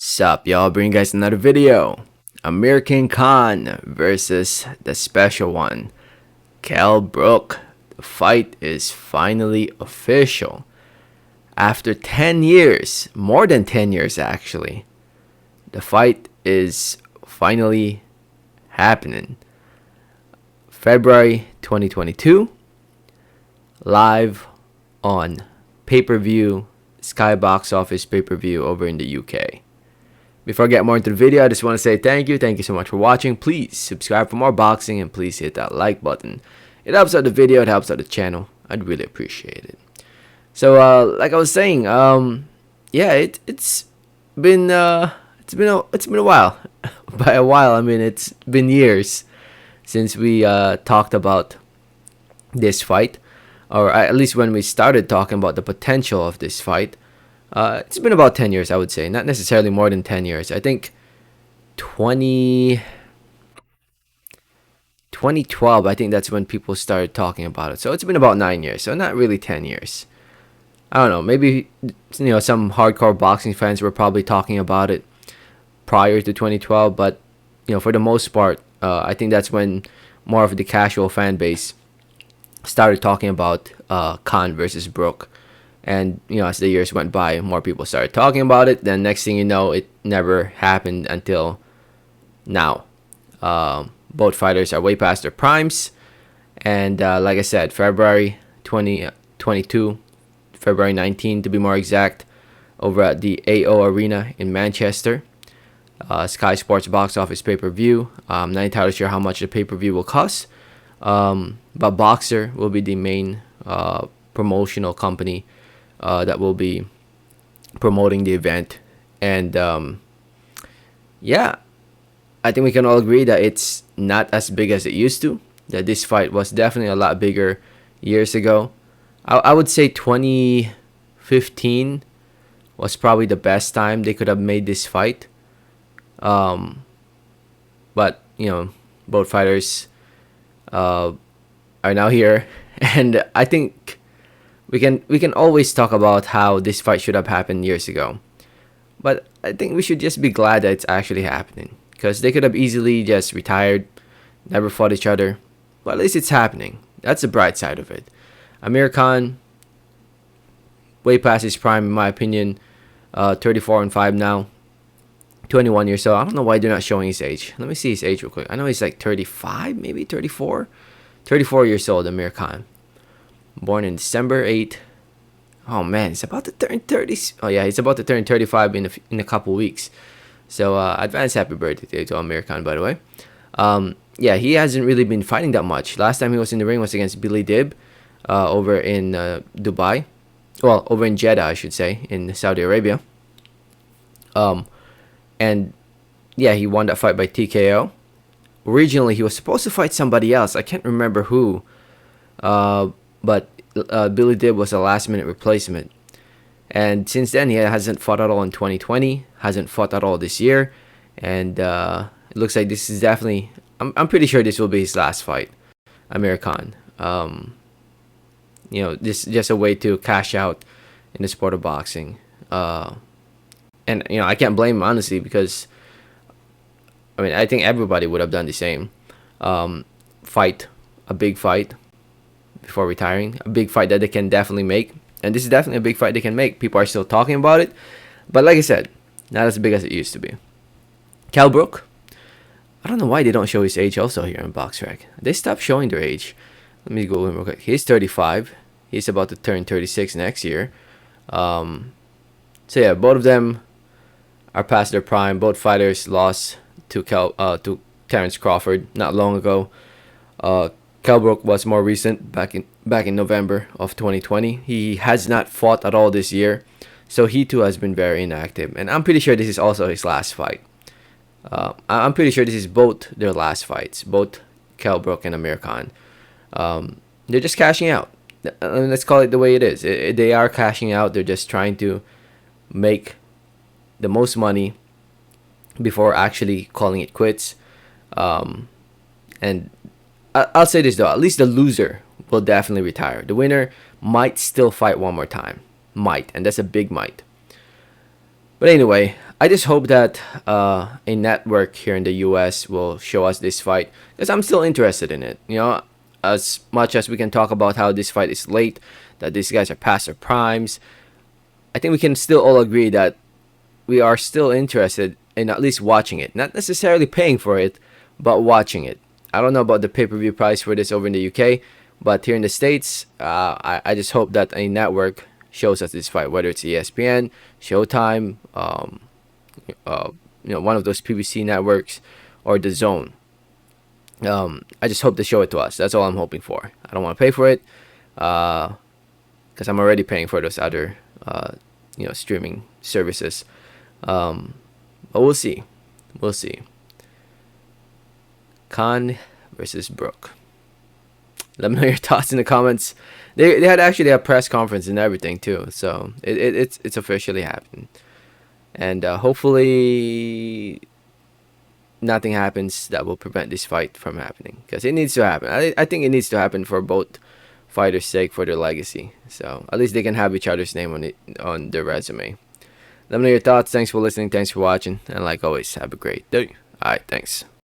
Sup, y'all? Bring you guys another video. Amir Khan versus the special one, Kell Brook. The fight is finally official. After 10 years, more than 10 years actually, the fight is finally happening. February 2022, live on pay-per-view, Sky Box Office pay-per-view over in the UK. Before I get more into the video, I just want to say thank you. Thank you so much for watching. Please subscribe for more boxing and please hit that like button. It helps out the video. It helps out the channel. I'd really appreciate it. So, like I was saying, yeah, it's been a while. By a while, I mean it's been years since we talked about this fight, or at least when we started talking about the potential of this fight. It's been about 10 years, I would say. Not necessarily more than 10 years. I think 2012, I think that's when people started talking about it. So it's been about 9 years. So not really 10 years. I don't know. Maybe, some hardcore boxing fans were probably talking about it prior to 2012. But, for the most part, I think that's when more of the casual fan base started talking about Khan versus Brook. And, as the years went by, more people started talking about it. Then next thing you know, it never happened until now. Both fighters are way past their primes. And like I said, February 2022, February 19 to be more exact, over at the AO Arena in Manchester. Sky Sports Box Office pay-per-view. Not entirely sure how much the pay-per-view will cost. But Boxer will be the main promotional company that will be promoting the event. And yeah, I think we can all agree that it's not as big as it used to. That this fight was definitely a lot bigger years ago. I would say 2015 was probably the best time they could have made this fight. But both fighters are now here, and I think we can always talk about how this fight should have happened years ago. But I think we should just be glad that it's actually happening, because they could have easily just retired, never fought each other. But at least it's happening. That's the bright side of it. Amir Khan, way past his prime in my opinion. 34 and 5 now. 21 years old. I don't know why they're not showing his age. Let me see his age real quick. I know he's like 35, maybe 34. 34 years old, Amir Khan. Born in December 8. Oh man, he's about to turn 30. Oh yeah, he's about to turn 35 in a couple weeks. So advance happy birthday to Amir Khan, by the way. Yeah, he hasn't really been fighting that much. Last time he was in the ring was against Billy Dib over in Dubai. Well, over in Jeddah, I should say, in Saudi Arabia. And yeah, he won that fight by TKO. Originally, he was supposed to fight somebody else. I can't remember who. But Billy Dib was a last-minute replacement. And since then, he hasn't fought at all in 2020. Hasn't fought at all this year. And it looks like this is definitely... I'm pretty sure this will be his last fight. Amir Khan. This is just a way to cash out in the sport of boxing. And, I can't blame him, honestly, because... I think everybody would have done the same. Fight. A big fight before retiring. A big fight that they can definitely make. And this is definitely a big fight they can make. People are still talking about it. But like I said, not as big as it used to be. Kell Brook. I don't know why they don't show his age also here in BoxRec. They stopped showing their age. Let me go in real quick. He's 35. He's about to turn 36 next year. So yeah, both of them are past their prime. Both fighters lost to Terence Crawford not long ago. Kell Brook was more recent, back in November of 2020. He has not fought at all this year, so he too has been very inactive. And I'm pretty sure this is also his last fight. I'm pretty sure this is both their last fights, both Kell Brook and Amir Khan. They're just cashing out. Let's call it the way it is. They are cashing out. They're just trying to make the most money before actually calling it quits. And I'll say this though, at least the loser will definitely retire. The winner might still fight one more time. Might, and that's a big might. But anyway, I just hope that a network here in the U.S. will show us this fight because I'm still interested in it. As much as we can talk about how this fight is late, that these guys are past their primes, I think we can still all agree that we are still interested in at least watching it, not necessarily paying for it, but watching it. I don't know about the pay-per-view price for this over in the UK, but here in the States, I just hope that a network shows us this fight, whether it's ESPN, Showtime, one of those PBC networks, or the Zone. I just hope they show it to us. That's all I'm hoping for. I don't want to pay for it, because I'm already paying for those other, streaming services. But we'll see. We'll see. Khan versus Brook. Let me know your thoughts in the comments. They had actually a press conference and everything too, so it's officially happened. And hopefully nothing happens that will prevent this fight from happening, because it needs to happen. I think it needs to happen for both fighters' sake, for their legacy. So at least they can have each other's name on their resume. Let me know your thoughts. Thanks for listening. Thanks for watching. And like always, have a great day. Alright, thanks.